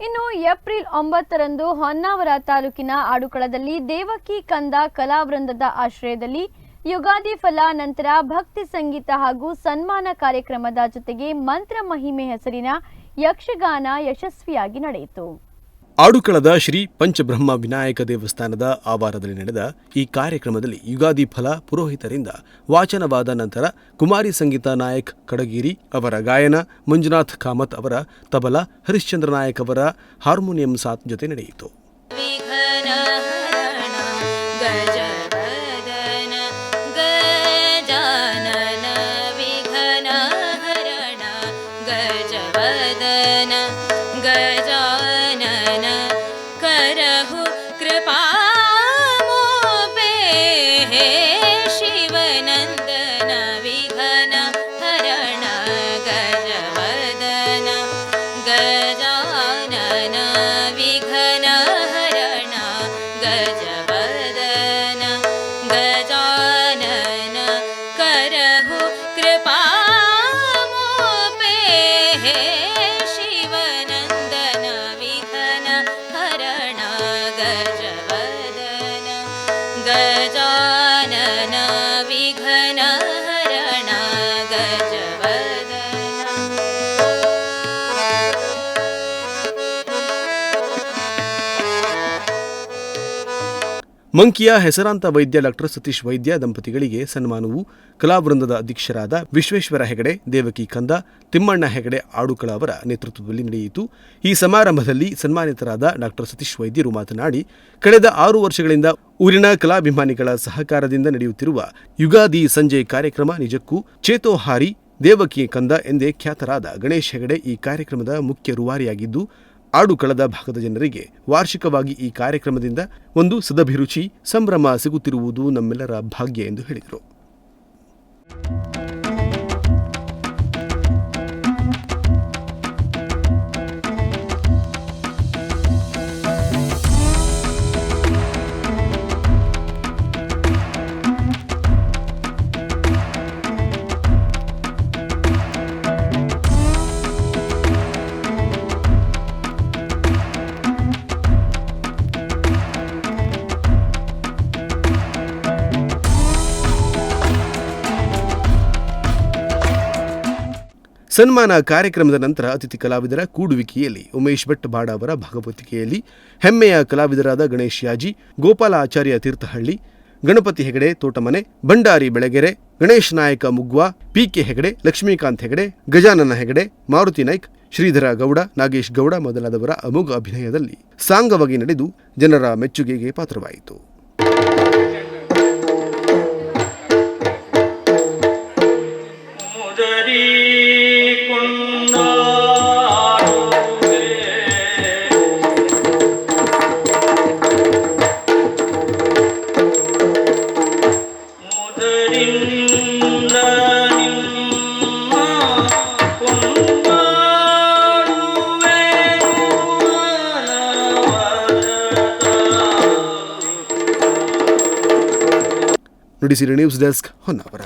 ಇನ್ನು ಏಪ್ರಿಲ್ 9ರಂದು ಹೊನ್ನಾವರ ತಾಲೂಕಿನ ಆಡುಕಳದಲ್ಲಿ ದೇವಕಿ ಕಂದ ಕಲಾವೃಂದದ ಆಶ್ರಯದಲ್ಲಿ ಯುಗಾದಿ ಫಲ ನಂತರ ಭಕ್ತಿ ಸಂಗೀತ ಹಾಗೂ ಸನ್ಮಾನ ಕಾರ್ಯಕ್ರಮದ ಜೊತೆಗೆ ಮಂತ್ರ ಮಹಿಮೆ ಹೆಸರಿನ ಯಕ್ಷಗಾನ ಯಶಸ್ವಿಯಾಗಿ ನಡೆಯಿತು. ಆಡುಕಳದ ಶ್ರೀ ಪಂಚಬ್ರಹ್ಮ ವಿನಾಯಕ ದೇವಸ್ಥಾನದ ಆವರಣದಲ್ಲಿ ನಡೆದ ಈ ಕಾರ್ಯಕ್ರಮದಲ್ಲಿ ಯುಗಾದಿ ಫಲ ಪುರೋಹಿತರಿಂದ ವಾಚನವಾದ ನಂತರ ಕುಮಾರಿ ಸಂಗೀತ ನಾಯಕ್ ಕಡಗೇರಿ ಅವರ ಗಾಯನ, ಮಂಜುನಾಥ್ ಕಾಮತ್ ಅವರ ತಬಲ, ಹರಿಶ್ಚಂದ್ರ ನಾಯಕ್ ಅವರ ಹಾರ್ಮೋನಿಯಂ ಸಾಥ್ ಜೊತೆ ನಡೆಯಿತು. ಗಜಾನನ ವಿಘ್ನ ಹರಣ ಗಜವದನ. ಮಂಕಿಯ ಹೆಸರಾಂತ ವೈದ್ಯ ಡಾಕ್ಟರ್ ಸತೀಶ್ ವೈದ್ಯ ದಂಪತಿಗಳಿಗೆ ಸನ್ಮಾನವು ಕಲಾವೃಂದದ ಅಧ್ಯಕ್ಷರಾದ ವಿಶ್ವೇಶ್ವರ ಹೆಗಡೆ, ದೇವಕಿ ಕಂದ, ತಿಮ್ಮಣ್ಣ ಹೆಗಡೆ ಆಡುಕಳ ಅವರ ನೇತೃತ್ವದಲ್ಲಿ ನಡೆಯಿತು. ಈ ಸಮಾರಂಭದಲ್ಲಿ ಸನ್ಮಾನಿತರಾದ ಡಾಕ್ಟರ್ ಸತೀಶ್ ವೈದ್ಯರು ಮಾತನಾಡಿ, ಕಳೆದ 6 ವರ್ಷಗಳಿಂದ ಊರಿನ ಕಲಾಭಿಮಾನಿಗಳ ಸಹಕಾರದಿಂದ ನಡೆಯುತ್ತಿರುವ ಯುಗಾದಿ ಸಂಜೆ ಕಾರ್ಯಕ್ರಮ ನಿಜಕ್ಕೂ ಚೇತೋಹಾರಿ. ದೇವಕಿ ಕಂದ ಎಂದೇ ಖ್ಯಾತರಾದ ಗಣೇಶ್ ಹೆಗಡೆ ಈ ಕಾರ್ಯಕ್ರಮದ ಮುಖ್ಯ ರೂವಾರಿಯಾಗಿದ್ದು, ಆಡುಕಳದ ಭಾಗದ ಜನರಿಗೆ ವಾರ್ಷಿಕವಾಗಿ ಈ ಕಾರ್ಯಕ್ರಮದಿಂದ ಒಂದು ಸದಭಿರುಚಿ, ಸಂಭ್ರಮ ಸಿಗುತ್ತಿರುವುದು ನಮ್ಮೆಲ್ಲರ ಭಾಗ್ಯ ಎಂದು ಹೇಳಿದರು. ಸನ್ಮಾನ ಕಾರ್ಯಕ್ರಮದ ನಂತರ ಅತಿಥಿ ಕಲಾವಿದರ ಕೂಡುವಿಕೆಯಲ್ಲಿ ಉಮೇಶ್ ಭಟ್ ಬಾಡ ಅವರ ಭಾಗವತಿಕೆಯಲ್ಲಿ ಹೆಮ್ಮೆಯ ಕಲಾವಿದರಾದ ಗಣೇಶ್ ಯಾಜಿ, ಗೋಪಾಲ ಆಚಾರ್ಯ ತೀರ್ಥಹಳ್ಳಿ, ಗಣಪತಿ ಹೆಗಡೆ ತೋಟಮನೆ, ಭಂಡಾರಿ ಬೆಳಗೆರೆ, ಗಣೇಶ್ ನಾಯಕ ಮುಗ್ವಾ, ಪಿಕೆ ಹೆಗಡೆ, ಲಕ್ಷ್ಮೀಕಾಂತ್ ಹೆಗಡೆ, ಗಜಾನನ ಹೆಗಡೆ, ಮಾರುತಿ ನಾಯ್ಕ್, ಶ್ರೀಧರ ಗೌಡ, ನಾಗೇಶ್ ಗೌಡ ಮೊದಲಾದವರ ಅಮೋಘ ಅಭಿನಯದಲ್ಲಿ ಸಾಂಗವಾಗಿ ನಡೆದು ಜನರ ಮೆಚ್ಚುಗೆಗೆ ಪಾತ್ರವಾಯಿತು. Nudisiri news desk, Honnavar.